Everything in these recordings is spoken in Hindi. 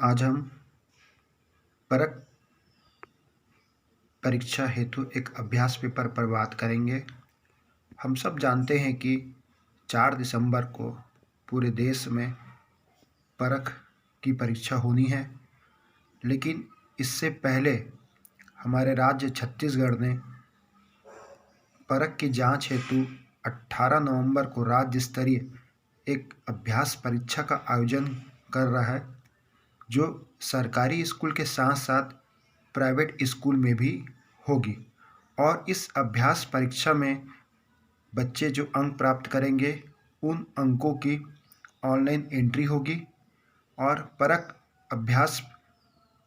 आज हम परक परीक्षा हेतु एक अभ्यास पेपर पर बात करेंगे। हम सब जानते हैं कि 4 दिसंबर को पूरे देश में परख की परीक्षा होनी है, लेकिन इससे पहले हमारे राज्य छत्तीसगढ़ ने परख की जांच हेतु 18 नवंबर को राज्य स्तरीय एक अभ्यास परीक्षा का आयोजन कर रहा है, जो सरकारी स्कूल के साथ साथ प्राइवेट स्कूल में भी होगी। और इस अभ्यास परीक्षा में बच्चे जो अंक प्राप्त करेंगे, उन अंकों की ऑनलाइन एंट्री होगी और परक अभ्यास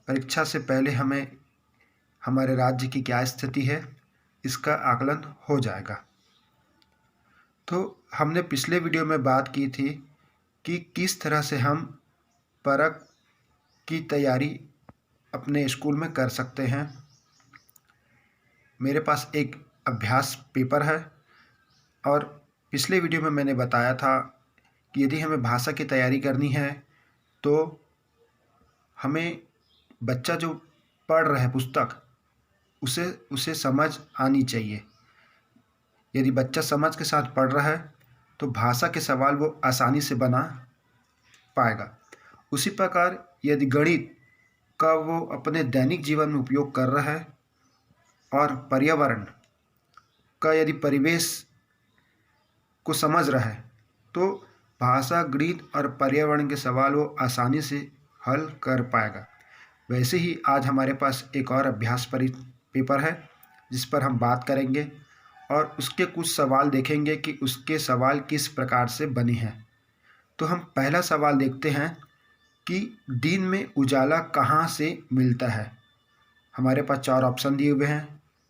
परीक्षा से पहले हमें हमारे राज्य की क्या स्थिति है, इसका आकलन हो जाएगा। तो हमने पिछले वीडियो में बात की थी कि किस तरह से हम परक की तैयारी अपने स्कूल में कर सकते हैं। मेरे पास एक अभ्यास पेपर है और पिछले वीडियो में मैंने बताया था कि यदि हमें भाषा की तैयारी करनी है तो हमें बच्चा जो पढ़ रहा है पुस्तक उसे समझ आनी चाहिए। यदि बच्चा समझ के साथ पढ़ रहा है तो भाषा के सवाल वो आसानी से बना पाएगा। उसी प्रकार यदि गणित का वो अपने दैनिक जीवन में उपयोग कर रहा है और पर्यावरण का यदि परिवेश को समझ रहा है तो भाषा, गणित और पर्यावरण के सवाल वो आसानी से हल कर पाएगा। वैसे ही आज हमारे पास एक और अभ्यास पेपर है जिस पर हम बात करेंगे और उसके कुछ सवाल देखेंगे कि उसके सवाल किस प्रकार से बने हैं। तो हम पहला सवाल देखते हैं कि दिन में उजाला कहाँ से मिलता है। हमारे पास 4 ऑप्शन दिए हुए हैं।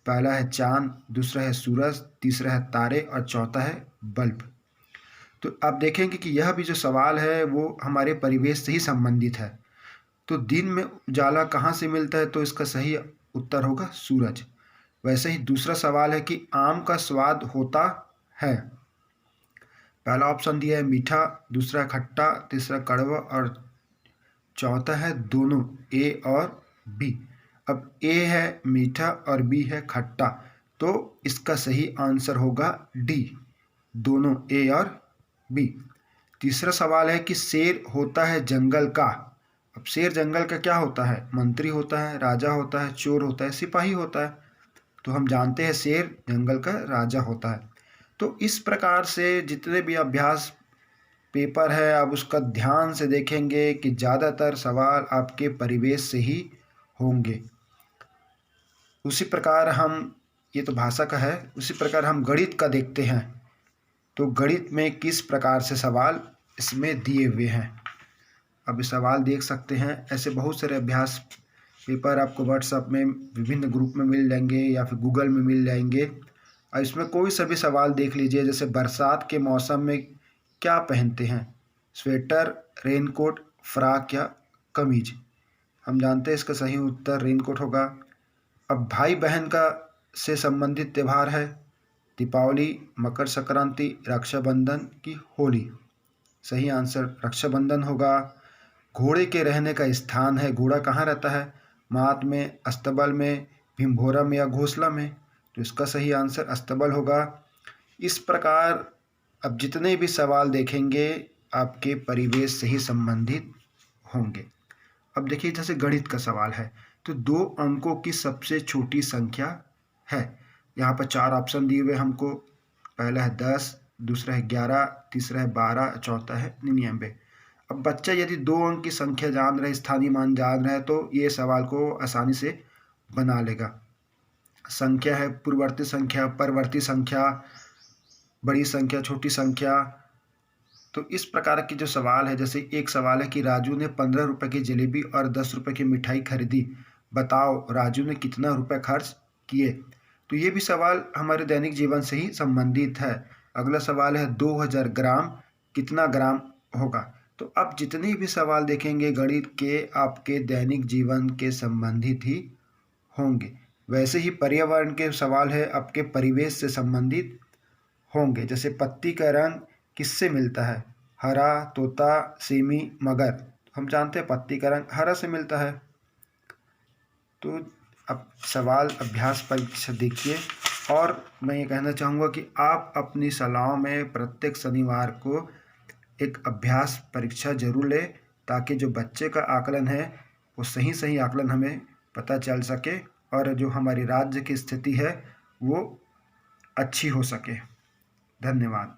पहला है चांद, दूसरा है सूरज, तीसरा है तारे और चौथा है बल्ब। तो आप देखेंगे कि यह भी जो सवाल है वो हमारे परिवेश से ही संबंधित है। तो दिन में उजाला कहाँ से मिलता है, तो इसका सही उत्तर होगा सूरज। वैसे ही दूसरा सवाल है कि आम का स्वाद होता है। पहला ऑप्शन दिया है मीठा, दूसरा खट्टा, तीसरा कड़वा और चौथा है दोनों, ए और बी। अब ए है मीठा और बी है खट्टा, तो इसका सही आंसर होगा डी, दोनों, ए और बी। तीसरा सवाल है कि शेर होता है जंगल का। अब शेर जंगल का क्या होता है? मंत्री होता है, राजा होता है, चोर होता है, सिपाही होता है। तो हम जानते हैं शेर जंगल का राजा होता है। तो इस प्रकार से जितने भी अभ्यास पेपर है आप उसका ध्यान से देखेंगे कि ज़्यादातर सवाल आपके परिवेश से ही होंगे। उसी प्रकार हम, ये तो भाषा का है, उसी प्रकार हम गणित का देखते हैं। तो गणित में किस प्रकार से सवाल इसमें दिए हुए हैं, अब सवाल देख सकते हैं। ऐसे बहुत सारे अभ्यास पेपर आपको व्हाट्सएप में विभिन्न ग्रुप में मिल जाएंगे या फिर गूगल में मिल जाएंगे। और इसमें कोई सा भी सवाल देख लीजिए, जैसे बरसात के मौसम में क्या पहनते हैं? स्वेटर, रेनकोट, फ्रॉक या कमीज? हम जानते हैं इसका सही उत्तर रेनकोट होगा। अब भाई बहन का से संबंधित त्यौहार है दीपावली, मकर संक्रांति, रक्षाबंधन की होली? सही आंसर रक्षाबंधन होगा। घोड़े के रहने का स्थान है, घोड़ा कहाँ रहता है? मात में, अस्तबल में, भीमभोरा में या घोंसला में? तो इसका सही आंसर अस्तबल होगा। इस प्रकार अब जितने भी सवाल देखेंगे आपके परिवेश से ही संबंधित होंगे। अब देखिए जैसे गणित का सवाल है, तो 2 अंकों की सबसे छोटी संख्या है। यहाँ पर 4 ऑप्शन दिए हुए हमको। पहला है 10, दूसरा है 11, तीसरा है 12, चौथा है 99। अब बच्चा यदि 2 अंक की संख्या जान रहे, स्थानीय मान जान रहे, तो ये सवाल को आसानी से बना लेगा। संख्या है पूर्ववर्ती संख्या, परवर्ती संख्या, बड़ी संख्या, छोटी संख्या। तो इस प्रकार की जो सवाल है, जैसे एक सवाल है कि राजू ने 15 रुपये की जलेबी और 10 रुपये की मिठाई खरीदी, बताओ राजू ने कितना रुपये खर्च किए? तो ये भी सवाल हमारे दैनिक जीवन से ही संबंधित है। अगला सवाल है 2000 ग्राम कितना ग्राम होगा? तो अब जितने भी सवाल देखेंगे गणित के आपके दैनिक जीवन के संबंधित ही होंगे। वैसे ही पर्यावरण के सवाल है आपके परिवेश से संबंधित होंगे। जैसे पत्ती का रंग किससे मिलता है? हरा, तोता, सेमी, मगर? हम जानते हैं पत्ती का रंग हरा से मिलता है। तो अब सवाल अभ्यास परीक्षा देखिए, और मैं ये कहना चाहूँगा कि आप अपनी सलाहों में प्रत्येक शनिवार को एक अभ्यास परीक्षा ज़रूर लें, ताकि जो बच्चे का आकलन है वो सही आकलन हमें पता चल सके और जो हमारी राज्य की स्थिति है वो अच्छी हो सके। धन्यवाद।